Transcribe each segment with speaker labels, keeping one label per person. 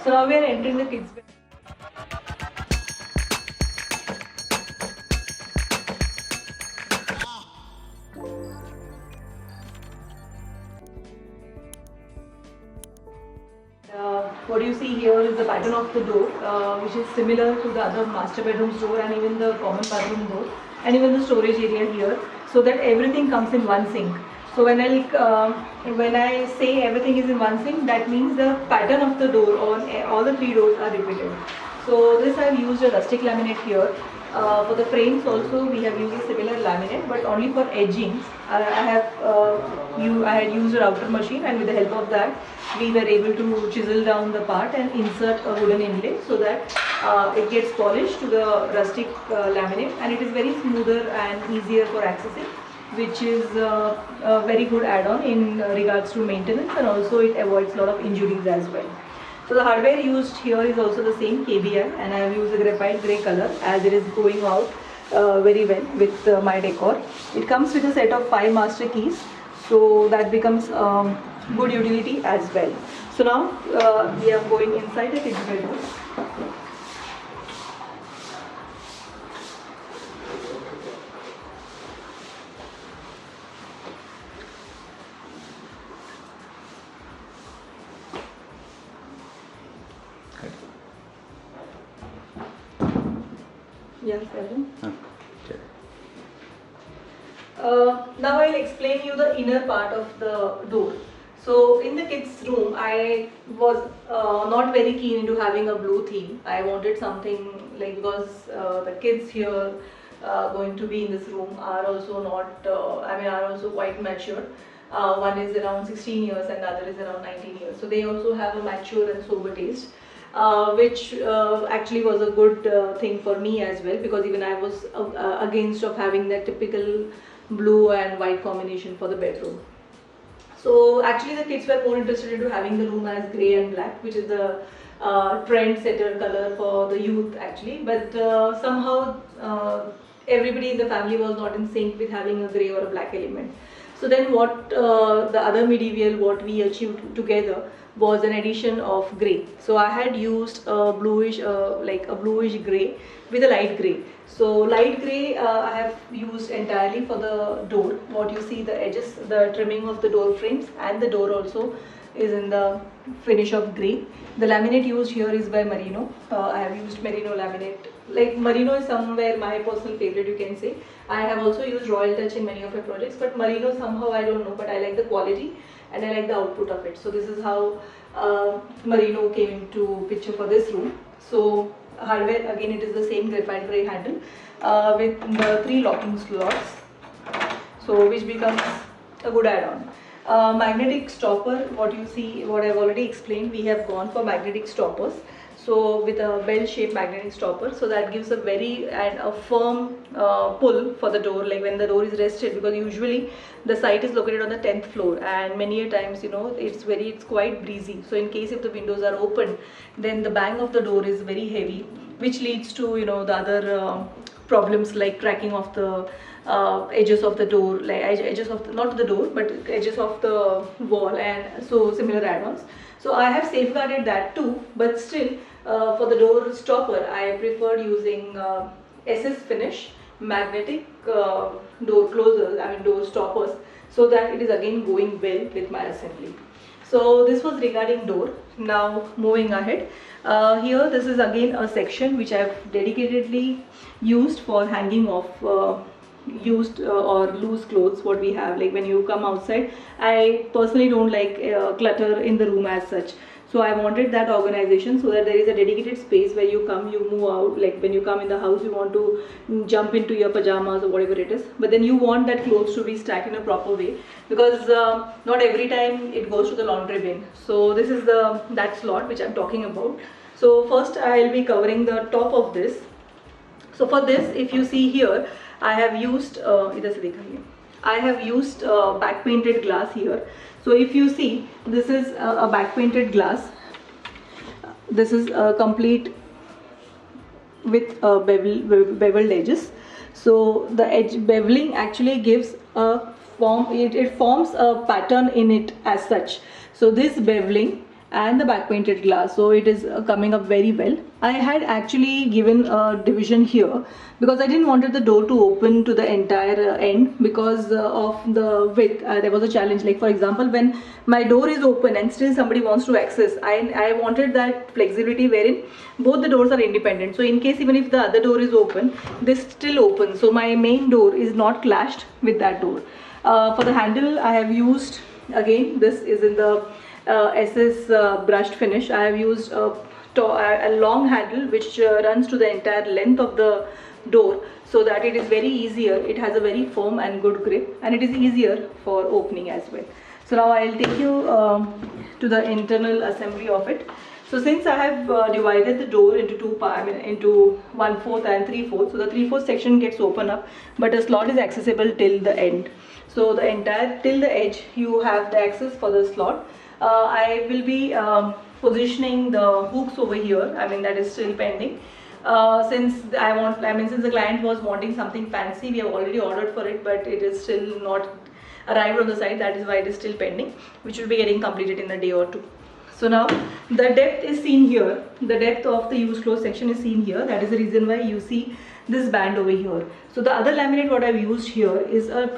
Speaker 1: So now we are entering the kids' bedroom. What you see here is the pattern of the door, which is similar to the other master bedroom's door and even the common bathroom door, and even the storage area here, so that everything comes in one sink. So when I say everything is in one sink, that means the pattern of the door on all the three doors are repeated. So this I have used a rustic laminate here. For the frames also we have used a similar laminate, but only for edging. I had used a router machine, and with the help of that we were able to chisel down the part and insert a wooden inlay so that it gets polished to the rustic laminate, and it is very smoother and easier for accessing, which is a very good add-on in regards to maintenance, and also it avoids a lot of injuries as well. So the hardware used here is also the same KBI, and I have used a graphite grey color as it is going out very well with my decor. It comes with a set of 5 master keys, so that becomes good utility as well. So now we are going inside the kids' bedroom. Yes, okay. Now I'll explain you the inner part of the door. So in the kids' room, I was not very keen into having a blue theme. I wanted something like, because the kids here going to be in this room are also not, are also quite mature. One is around 16 years and the other is around 19 years. So they also have a mature and sober taste. Which actually was a good thing for me as well, because even I was against of having that typical blue and white combination for the bedroom. So actually the kids were more interested into having the room as grey and black, which is the trend-setter color for the youth actually, but somehow everybody in the family was not in sync with having a grey or a black element. So then what the other medieval, what we achieved together was an addition of grey. So I had used a bluish, like a bluish grey with a light grey. So light grey I have used entirely for the door. What you see, the edges, the trimming of the door frames and the door also is in the finish of grey. The laminate used here is by Merino. I have used Merino laminate. Like Merino is somewhere my personal favorite, you can say. I have also used Royal Touch in many of my projects, but Merino somehow I don't know, but I like the quality and I like the output of it. So this is how Merino came into picture for this room. So hardware, again it is the same graphite grey handle with the 3 locking slots, so which becomes a good add-on. Magnetic stopper, what you see, what I've already explained, we have gone for magnetic stoppers. So with a bell-shaped magnetic stopper, so that gives a very and a firm pull for the door, like when the door is rested, because usually the site is located on the 10th floor, and many a times, you know, it's quite breezy. So in case if the windows are open, then the bang of the door is very heavy, which leads to, you know, the other problems like cracking of the edges of the door, like edges of the, not the door but edges of the wall, and so similar add-ons. So I have safeguarded that too, but still for the door stopper I preferred using SS finish magnetic door closers, door stoppers, so that it is again going well with my assembly. So this was regarding door. Now moving ahead, here this is again a section which I have dedicatedly used for hanging of used or loose clothes what we have. Like when you come outside, I personally don't like clutter in the room as such. So I wanted that organization, so that there is a dedicated space where you come, you move out. Like when you come in the house, you want to jump into your pajamas or whatever it is, but then you want that clothes to be stacked in a proper way, because not every time it goes to the laundry bin. So this is that slot which I'm talking about. So first I'll be covering the top of this. So for this, if you see here, I have used back painted glass here. So if you see, this is a back painted glass. This is complete with beveled edges. So the edge beveling actually gives a form, it forms a pattern in it as such. So this beveling and the back painted glass, so it is coming up very well. I had actually given a division here because I didn't wanted the door to open to the entire end because of the width. There was a challenge, like for example, when my door is open and still somebody wants to access, I wanted that flexibility wherein both the doors are independent. So in case even if the other door is open, this still opens, so my main door is not clashed with that door. For the handle, I have used, again, this is in the SS brushed finish. I have used a long handle which runs to the entire length of the door, so that it is very easier. It has a very firm and good grip, and it is easier for opening as well. So now I'll take you to the internal assembly of it. So since I have divided the door into two parts, into 1/4 and 3/4, so the 3/4 section gets open up, but a slot is accessible till the end. So the entire till the edge you have the access for the slot. I will be positioning the hooks over here. I mean, that is still pending. Since since the client was wanting something fancy, we have already ordered for it, but it is still not arrived on the site. That is why it is still pending, which will be getting completed in a day or two. So now the depth is seen here. The depth of the used clothes section is seen here. That is the reason why you see this band over here. So the other laminate what I've used here is a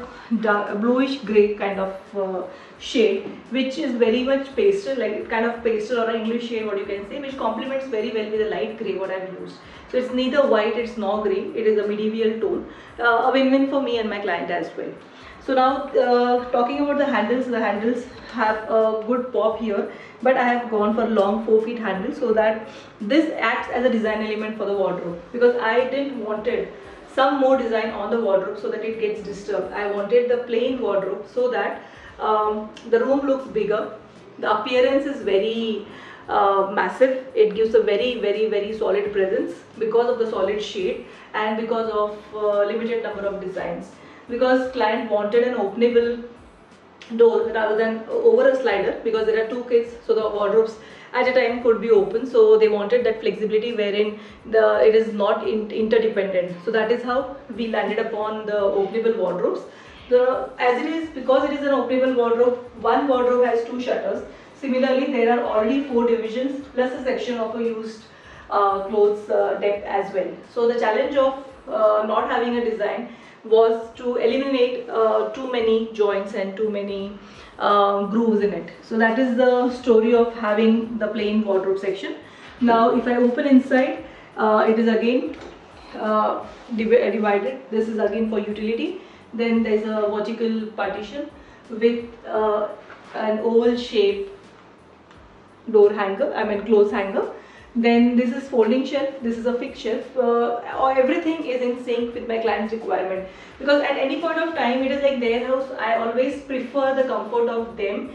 Speaker 1: bluish grey kind of shade, which is very much pastel, like kind of pastel or an English shade, what you can say, which complements very well with the light grey what I've used. So it's neither white, it's nor grey, it is a medieval tone. A win-win for me and my client as well. So now talking about the handles have a good pop here, but I have gone for long 4 feet handle so that this acts as a design element for the wardrobe, because I didn't wanted some more design on the wardrobe so that it gets disturbed. I wanted the plain wardrobe so that the room looks bigger. The appearance is very massive. It gives a very solid presence because of the solid shade and because of limited number of designs. Because client wanted an openable door rather than over a slider, because there are 2 kids, so the wardrobes at a time could be open, so they wanted that flexibility wherein it is not interdependent. So that is how we landed upon the openable wardrobes. As it is, because it is an openable wardrobe, one wardrobe has 2 shutters. Similarly, there are already 4 divisions plus a section of a used clothes depth as well. So the challenge of not having a design was to eliminate too many joints and too many grooves in it. So that is the story of having the plain wardrobe section. Now if I open inside, it is again divided. This is again for utility. Then there is a vertical partition with an oval shape door hanger, clothes hanger. Then this is folding shelf, this is a fixed shelf. Everything is in sync with my client's requirement, because at any point of time it is like their house. I always prefer the comfort of them.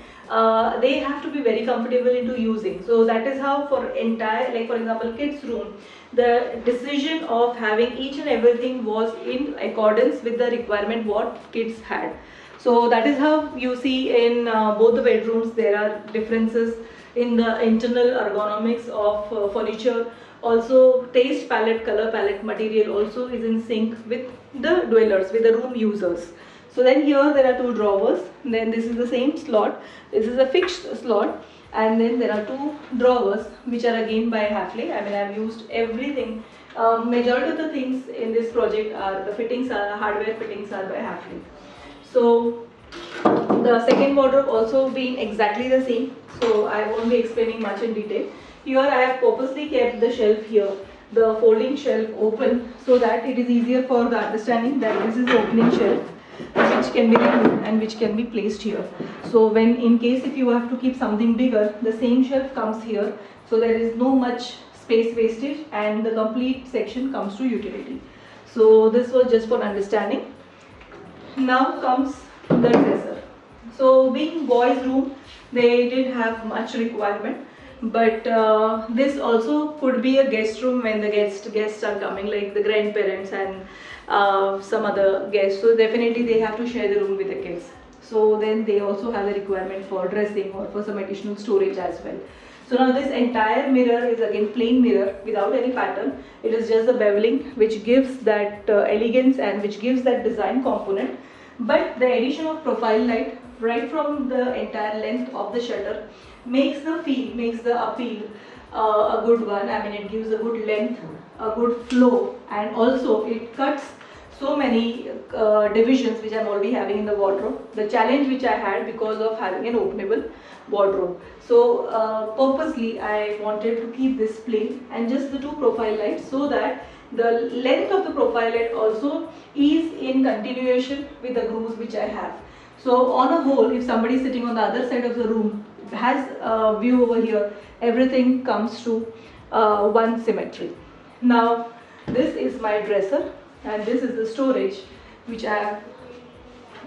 Speaker 1: They have to be very comfortable into using. So that is how for entire, like for example kids room, the decision of having each and everything was in accordance with the requirement what kids had. So that is how you see in both the bedrooms there are differences in the internal ergonomics of furniture. Also taste palette, color palette, material also is in sync with the dwellers, with the room users. So then here there are 2 drawers, then this is the same slot, this is a fixed slot, and then there are 2 drawers which are again by Hafele. I have used everything. Majority of the things in this project are, the fittings are, hardware fittings are by Hafele. So the second wardrobe also being exactly the same, so I won't be explaining much in detail. Here I have purposely kept the shelf here, the folding shelf open, so that it is easier for the understanding that this is the opening shelf which can be removed and which can be placed here. So when in case if you have to keep something bigger, the same shelf comes here, so there is no much space wastage and the complete section comes to utility. So this was just for understanding. Now comes the dresser. So being boys' room, they didn't have much requirement, but this also could be a guest room when the guests are coming, like the grandparents and some other guests. So definitely they have to share the room with the kids. So then they also have a requirement for dressing or for some additional storage as well. So now this entire mirror is again plain mirror without any pattern. It is just the beveling which gives that elegance and which gives that design component. But the addition of profile light right from the entire length of the shutter makes the appeal a good one. I mean, it gives a good length, a good flow, and also it cuts so many divisions which I'm already having in the wardrobe. The challenge which I had because of having an openable wardrobe. So purposely I wanted to keep this plain and just the two profile lights, so that the length of the profile light also is in continuation with the grooves which I have. So on a whole, if somebody is sitting on the other side of the room has a view over here, everything comes to one symmetry. Now this is my dresser, and this is the storage which I have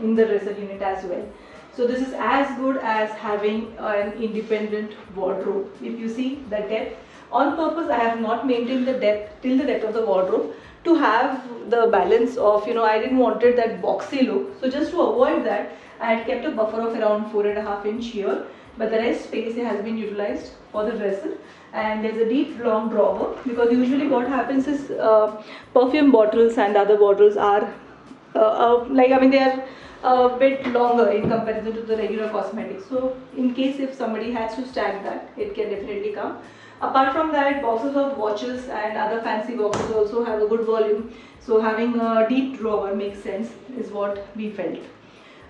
Speaker 1: in the dresser unit as well. So this is as good as having an independent wardrobe. If you see the depth, on purpose I have not maintained the depth till the depth of the wardrobe to have the balance of, I didn't wanted that boxy look. So just to avoid that, I had kept a buffer of around 4.5 inch here, but the rest space has been utilized for the dresser. And there's a deep long drawer, because usually what happens is perfume bottles and other bottles are they are a bit longer in comparison to the regular cosmetics. So in case if somebody has to stack that, it can definitely come. Apart from that, boxes of watches and other fancy boxes also have a good volume. So having a deep drawer makes sense, is what we felt.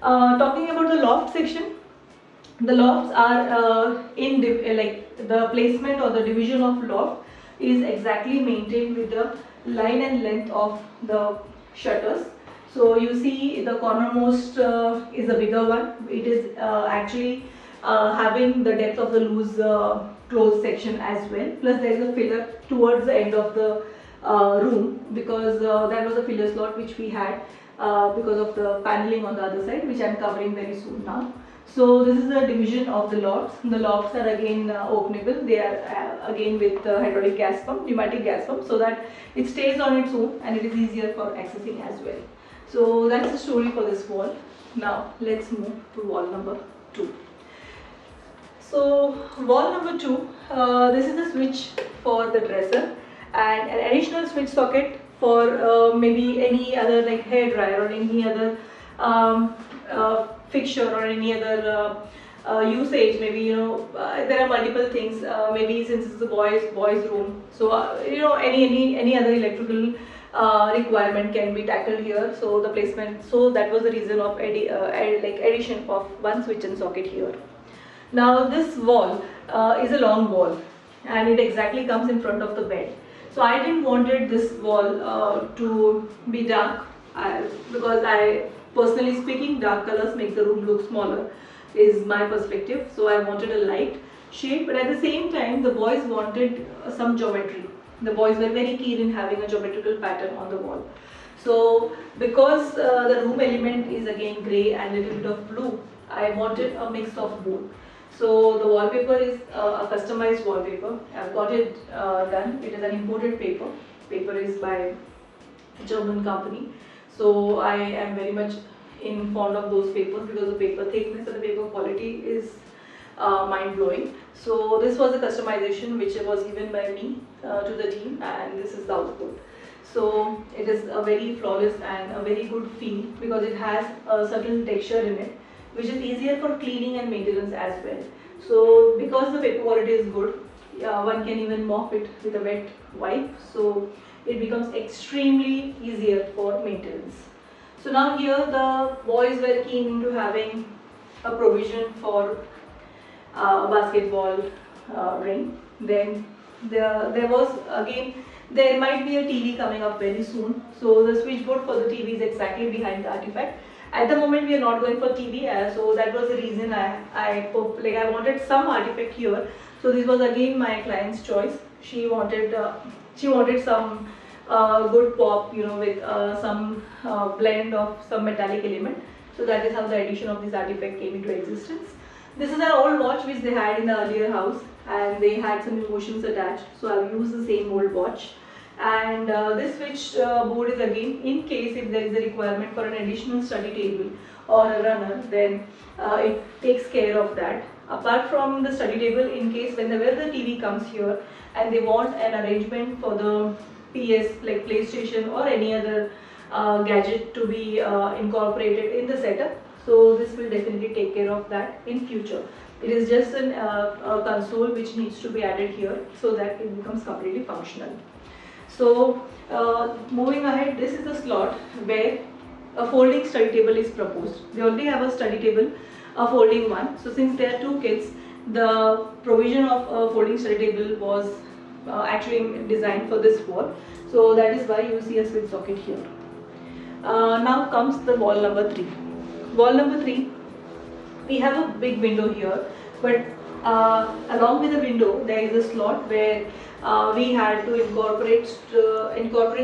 Speaker 1: Talking about the loft section, the lofts are the placement or the division of loft is exactly maintained with the line and length of the shutters. So you see the cornermost is a bigger one. It is actually having the depth of the loose closed section as well. Plus there is a filler towards the end of the room, because that was a filler slot which we had because of the paneling on the other side, which I am covering very soon now. So this is the division of the lofts. The lofts are again openable. They are again with hydraulic gas pump, pneumatic gas pump, so that it stays on its own and it is easier for accessing as well. So that's the story for this wall. Now let's move to wall number 2. So wall number 2, this is the switch for the dresser and an additional switch socket for maybe any other like hair dryer or any other fixture or any other usage. Maybe there are multiple things. Maybe since it's a boys room, so any other electrical requirement can be tackled here. So the placement, so that was the reason of addition of one switch and socket here. Now this wall is a long wall and it exactly comes in front of the bed. So I didn't wanted this wall to be dark because I personally speaking, dark colors make the room look smaller, is my perspective. So I wanted a light shade, but at the same time the boys wanted some geometry. The boys were very keen in having a geometrical pattern on the wall. So because the room element is again grey and a little bit of blue, I wanted a mix of both. So the wallpaper is a customized wallpaper. I've got it done. It is an imported paper. Paper is by a German company. So I am very much fond of those papers because the paper thickness and the paper quality is mind-blowing. So this was a customization which was given by me to the team, and this is the output. So it is a very flawless and a very good feel because it has a certain texture in it, which is easier for cleaning and maintenance as well. So because the paper quality is good, one can even mop it with a wet wipe. So it becomes extremely easier for maintenance. So now here the boys were keen into having a provision for a basketball ring. Then there was again, there might be a TV coming up very soon. So the switchboard for the TV is exactly behind the artifact. At the moment we are not going for TV, so that was the reason I wanted some artifact here. So this was again my client's choice. She wanted some good pop, with some blend of some metallic element. So that is how the addition of this artifact came into existence. This is an old watch which they had in the earlier house, and they had some emotions attached. So I've used the same old watch. And this switch board is again in case if there is a requirement for an additional study table or a runner, then it takes care of that. Apart from the study table, in case whenever the TV comes here and they want an arrangement for the PS like PlayStation or any other gadget to be incorporated in the setup, so this will definitely take care of that in future. It is just a console which needs to be added here so that it becomes completely functional. So moving ahead, this is the slot where a folding study table is proposed. They already have a study table, a folding one. So since there are two kids, the provision of a folding study table was actually designed for this wall. So that is why you see a switch socket here. Now comes the wall number 3. Wall number 3, we have a big window here, but along with the window there is a slot where we had to incorporate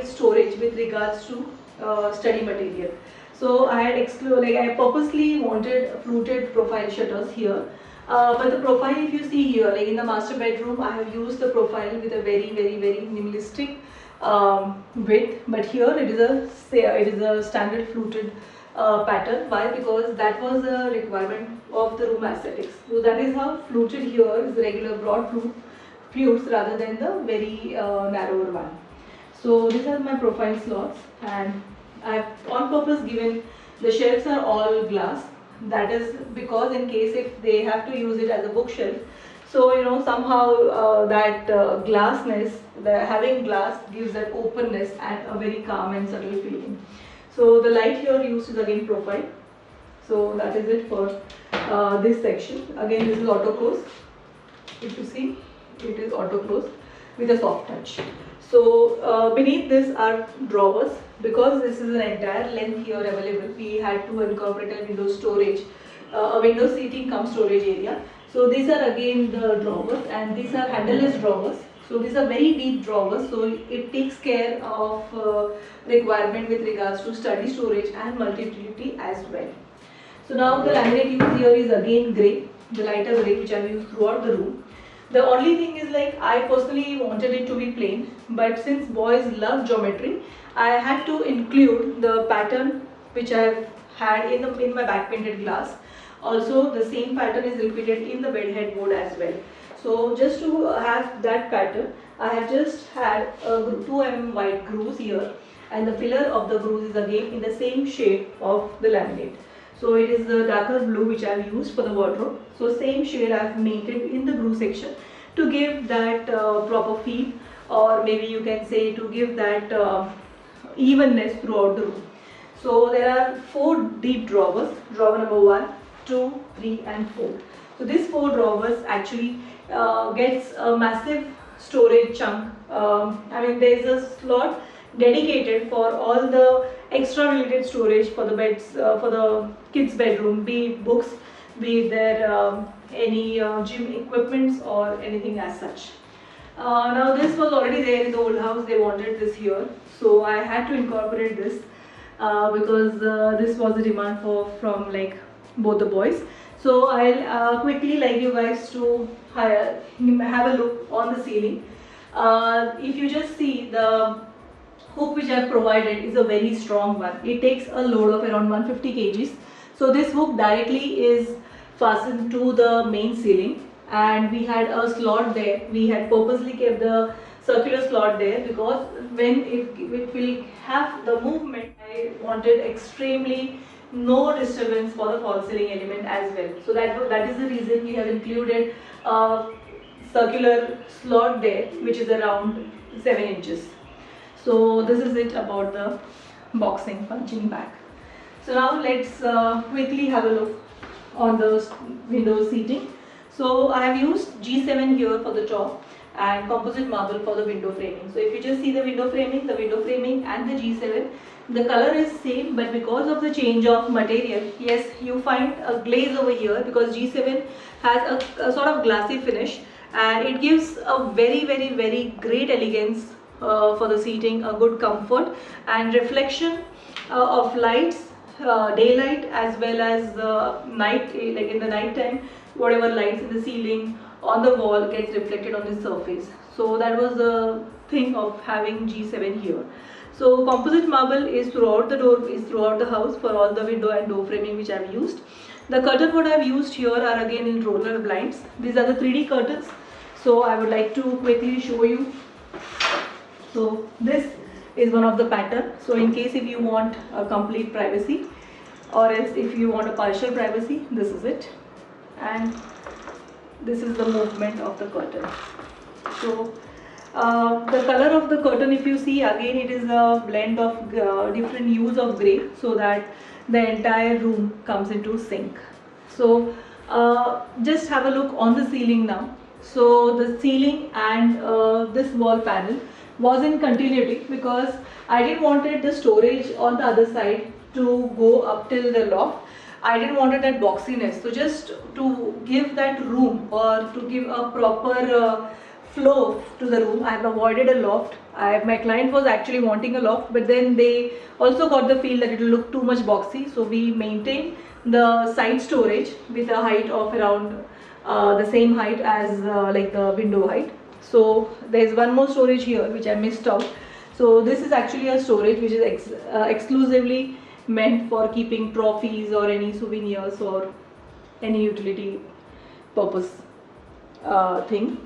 Speaker 1: storage with regards to study material. So I had I purposely wanted fluted profile shutters here. But the profile, if you see here, like in the master bedroom, I have used the profile with a very minimalistic width. But here it is a standard fluted pattern. Why? Because that was a requirement of the room aesthetics. So that is how fluted here is the regular broad flutes rather than the very narrower one. So these are my profile slots, and I have on purpose given the shelves are all glass. That is because in case if they have to use it as a bookshelf, so you know somehow that glassness, having glass gives that openness and a very calm and subtle feeling. So the light here used is again profile. So that is it for this section. Again, this is auto close. If you see, it is auto close with a soft touch. So beneath this are drawers. Because this is an entire length here available, we had to incorporate a window storage, a window seating cum storage area. So these are again the drawers, and these are handleless drawers. So these are very deep drawers, so it takes care of requirement with regards to study storage and multi-utility as well. So now the laminate used here is again grey, the lighter grey which I have used throughout the room. The only thing is, like, I personally wanted it to be plain, but since boys love geometry, I had to include the pattern which I have had in my back painted glass. Also, the same pattern is repeated in the bed headboard as well. So just to have that pattern, I have just had 2 mm white grooves here, and the filler of the grooves is again in the same shade of the laminate. So it is the darker blue which I have used for the wardrobe. So same shade I have maintained in the groove section to give that proper feel, or maybe you can say to give that evenness throughout the room. So there are 4 deep drawers, drawer number 1, 2, 3 and 4. So these 4 drawers actually gets a massive storage chunk. I mean, there is a slot dedicated for all the extra related storage for the beds, for the kids bedroom, be it books, be it their any gym equipments or anything as such. Now this was already there in the old house, they wanted this here, so I had to incorporate this because this was a demand from like both the boys. So I'll quickly like you guys to have a look on the ceiling. If you just see, the hook which I have provided is a very strong one. It takes a load of around 150 kgs. So this hook directly is fastened to the main ceiling, and we had a slot there. We had purposely kept the circular slot there because when it will have the movement, I wanted extremely no disturbance for the false ceiling element as well. So that is the reason we have included a circular slot there which is around 7 inches. So this is it about the boxing punching bag. So now let's quickly have a look on the window seating. So I have used G7 here for the top and composite marble for the window framing. So if you just see the window framing and the G7, the color is same, but because of the change of material, yes, you find a glaze over here because G7 has a sort of glassy finish, and it gives a very great elegance for the seating, a good comfort and reflection of lights, daylight as well as night, like in the night time, whatever lights in the ceiling, on the wall gets reflected on the surface. So that was the thing of having G7 here. So composite marble is throughout the house for all the window and door framing which I have used. The curtain what I have used here are again in roller blinds. These are the 3D curtains. So I would like to quickly show you. So this is one of the pattern. So in case if you want a complete privacy, or else if you want a partial privacy, this is it. And this is the movement of the curtain. So the color of the curtain, if you see, again it is a blend of different hues of grey, so that the entire room comes into sync. So just have a look on the ceiling now. So the ceiling and this wall panel was in continuity, because I didn't wanted the storage on the other side to go up till the loft. I didn't wanted that boxiness. So just to give that room, or to give a proper flow to the room, I have avoided a loft. My client was actually wanting a loft, but then they also got the feel that it will look too much boxy. So we maintained the side storage with a height of around the same height as like the window height. So there is one more storage here which I missed out. So this is actually a storage which is exclusively meant for keeping trophies or any souvenirs or any utility purpose thing.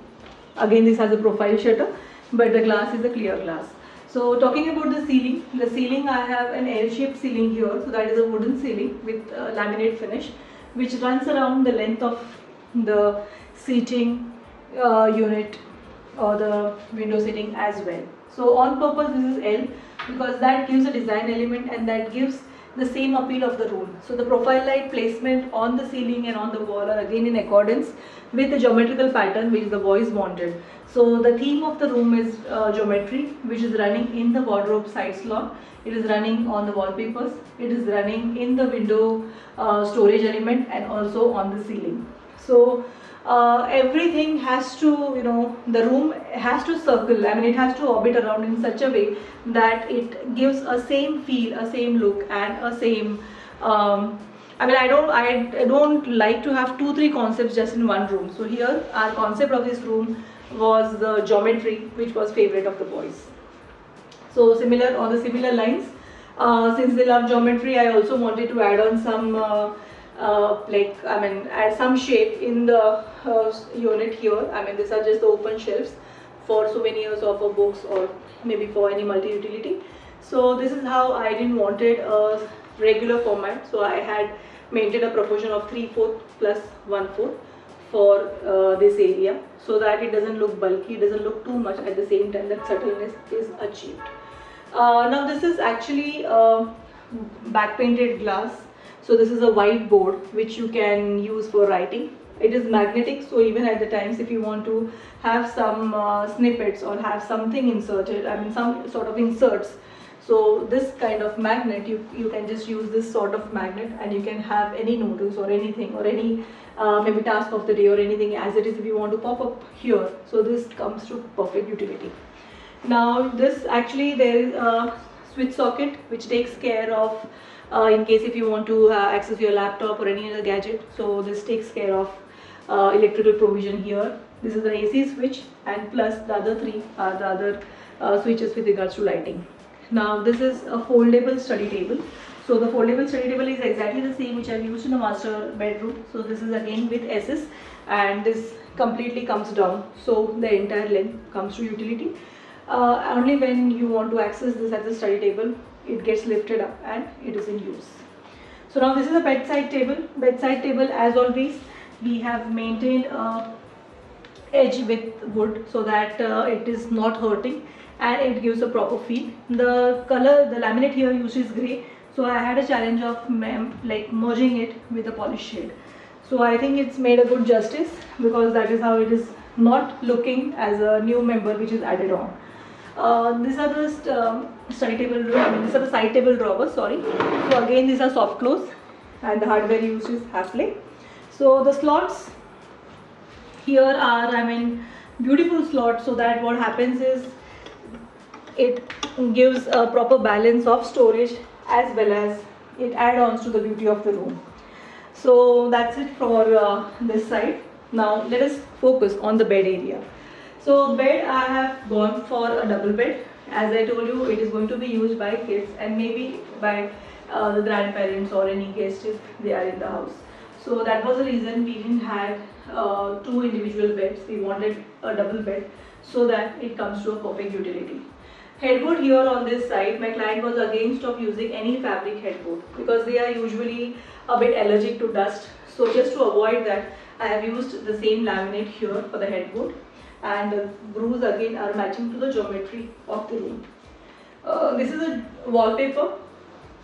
Speaker 1: Again, this has a profile shutter, but the glass is a clear glass. So talking about the ceiling I have an L-shaped ceiling here. So that is a wooden ceiling with laminate finish, which runs around the length of the seating unit or the window seating as well. So on purpose this is L, because that gives a design element and that gives the same appeal of the room. So the profile light placement on the ceiling and on the wall are again in accordance with the geometrical pattern which the boys wanted. So the theme of the room is geometry, which is running in the wardrobe side slot. It is running on the wallpapers. It is running in the window storage element and also on the ceiling. So everything has to, the room has to circle. I mean, it has to orbit around in such a way that it gives a same feel, a same look, and a same. I mean, I don't like to have 2-3 concepts just in one room. So here, our concept of this room was the geometry, which was favorite of the boys. So similar on the similar lines, since they love geometry, I also wanted to add on some add some shape in the unit here. I mean, these are just the open shelves for souvenirs or for books or maybe for any multi-utility. So this is how I didn't wanted a regular format. So I had maintained a proportion of 3/4 plus 1/4 for this area, so that it doesn't look bulky, it doesn't look too much, at the same time that subtleness is achieved. Now this is actually back painted glass. So this is a white board which you can use for writing. It is magnetic, so even at the times if you want to have some snippets or have something inserted, I mean some sort of inserts, so this kind of magnet, you can just use this sort of magnet and you can have any notice or anything or any maybe task of the day or anything as it is if you want to pop up here. So this comes to perfect utility. Now this actually, there is a switch socket which takes care of in case if you want to access your laptop or any other gadget. So this takes care of electrical provision here. This is an AC switch, and plus the other 3 are the other switches with regards to lighting. Now this is a foldable study table. So the foldable study table is exactly the same which I've used in the master bedroom. So this is again with SS, and this completely comes down. So the entire length comes to utility. Only when you want to access this as a study table, it gets lifted up and it is in use. So now this is a bedside table. Bedside table, as always, we have maintained a edge with wood so that it is not hurting and it gives a proper feel. The color, the laminate here uses grey, so I had a challenge of merging it with a polished shade. So I think it's made a good justice, because that is how it is not looking as a new member which is added on. These are the study table, these are the side table drawers, sorry. So again, these are soft close and the hardware used is half-play. So the slots here are, beautiful slots, so that what happens is it gives a proper balance of storage as well as it adds-ons to the beauty of the room. So that's it for this side. Now let us focus on the bed area. So bed, I have gone for a double bed. As I told you, it is going to be used by kids and maybe by the grandparents or any guest if they are in the house. So that was the reason we didn't have 2 individual beds. We wanted a double bed so that it comes to a perfect utility. Headboard here on this side, my client was against of using any fabric headboard because they are usually a bit allergic to dust. So just to avoid that, I have used the same laminate here for the headboard, and the grooves again are matching to the geometry of the room. This is a wallpaper.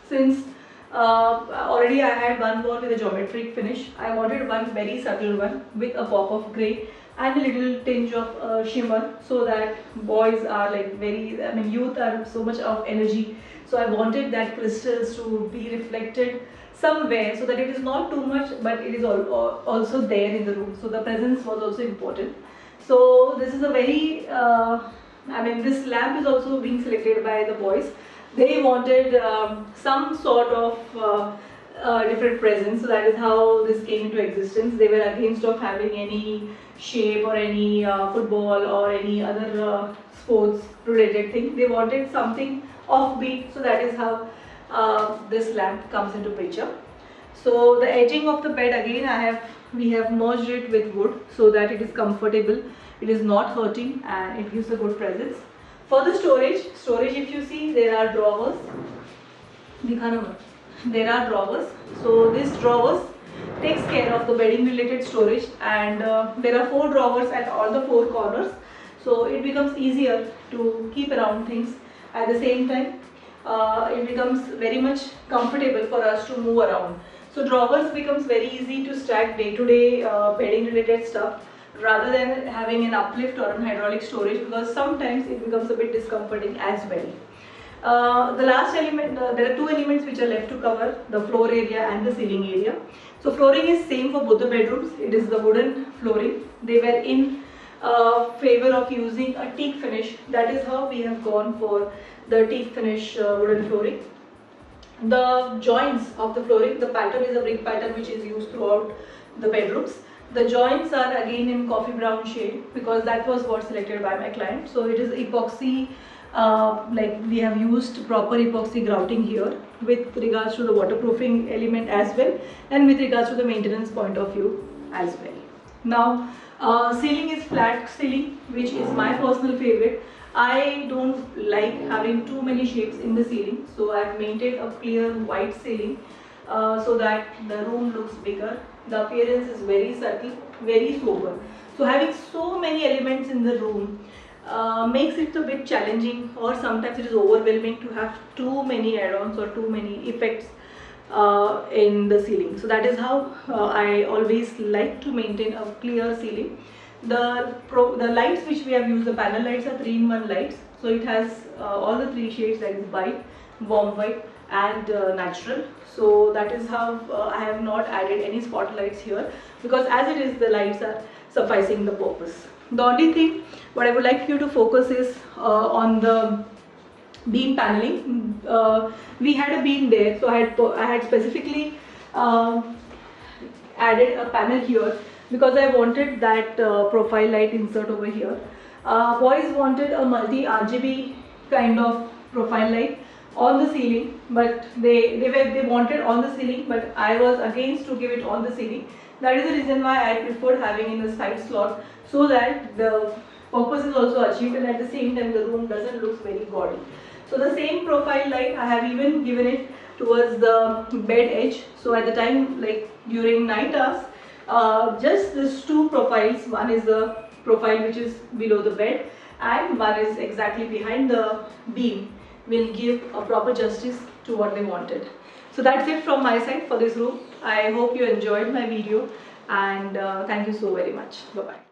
Speaker 1: Since already I had one wall with a geometric finish, I wanted one very subtle one with a pop of grey and a little tinge of shimmer, so that boys are like very, I mean youth are so much of energy, so I wanted that crystals to be reflected somewhere so that it is not too much but it is also there in the room, so the presence was also important. So this is a very I mean this lamp is also being selected by the boys. They wanted some sort of different presence, so that is how this came into existence. They were against of having any shape or any football or any other sports related thing. They wanted something offbeat, so that is how this lamp comes into picture. So the edging of the bed again we have merged it with wood so that it is comfortable, it is not hurting, and it gives a good presence. For the storage if you see, there are drawers. There are drawers. So this drawers takes care of the bedding related storage, and there are 4 drawers at all the 4 corners. So it becomes easier to keep around things. At the same time, it becomes very much comfortable for us to move around. So drawers becomes very easy to stack day-to-day bedding related stuff, rather than having an uplift or an hydraulic storage, because sometimes it becomes a bit discomforting as well. The last element, there are 2 elements which are left to cover: the floor area and the ceiling area. So flooring is same for both the bedrooms. It is the wooden flooring. They were in favor of using a teak finish. That is how we have gone for the teak finish wooden flooring. The joints of the flooring, the pattern is a brick pattern which is used throughout the bedrooms. The joints are again in coffee brown shade because that was what selected by my client. So it is epoxy, like we have used proper epoxy grouting here with regards to the waterproofing element as well, and with regards to the maintenance point of view as well. Now ceiling is flat ceiling, which is my personal favorite. I don't like having too many shapes in the ceiling, so I have maintained a clear white ceiling so that the room looks bigger. The appearance is very subtle, very sober. So having so many elements in the room makes it a bit challenging, or sometimes it is overwhelming to have too many add-ons or too many effects in the ceiling. So that is how I always like to maintain a clear ceiling. The lights which we have used, the panel lights, are 3-in-1 lights. So it has all the 3 shades, that is white, warm white and natural. So that is how I have not added any spotlights here, because as it is, the lights are sufficing the purpose. The only thing what I would like you to focus is on the beam paneling. We had a beam there, so I had specifically added a panel here because I wanted that profile light insert over here. Boys wanted a multi RGB kind of profile light on the ceiling, but they wanted on the ceiling, but I was against to give it on the ceiling. That is the reason why I preferred having in the side slot, so that the purpose is also achieved, and at the same time the room doesn't look very gaudy. So the same profile light I have even given it towards the bed edge. So at the time, like during night hours, just these 2 profiles, one is the profile which is below the bed and one is exactly behind the beam, will give a proper justice to what they wanted. So that's it from my side for this room. I hope you enjoyed my video, and thank you so very much. Bye bye.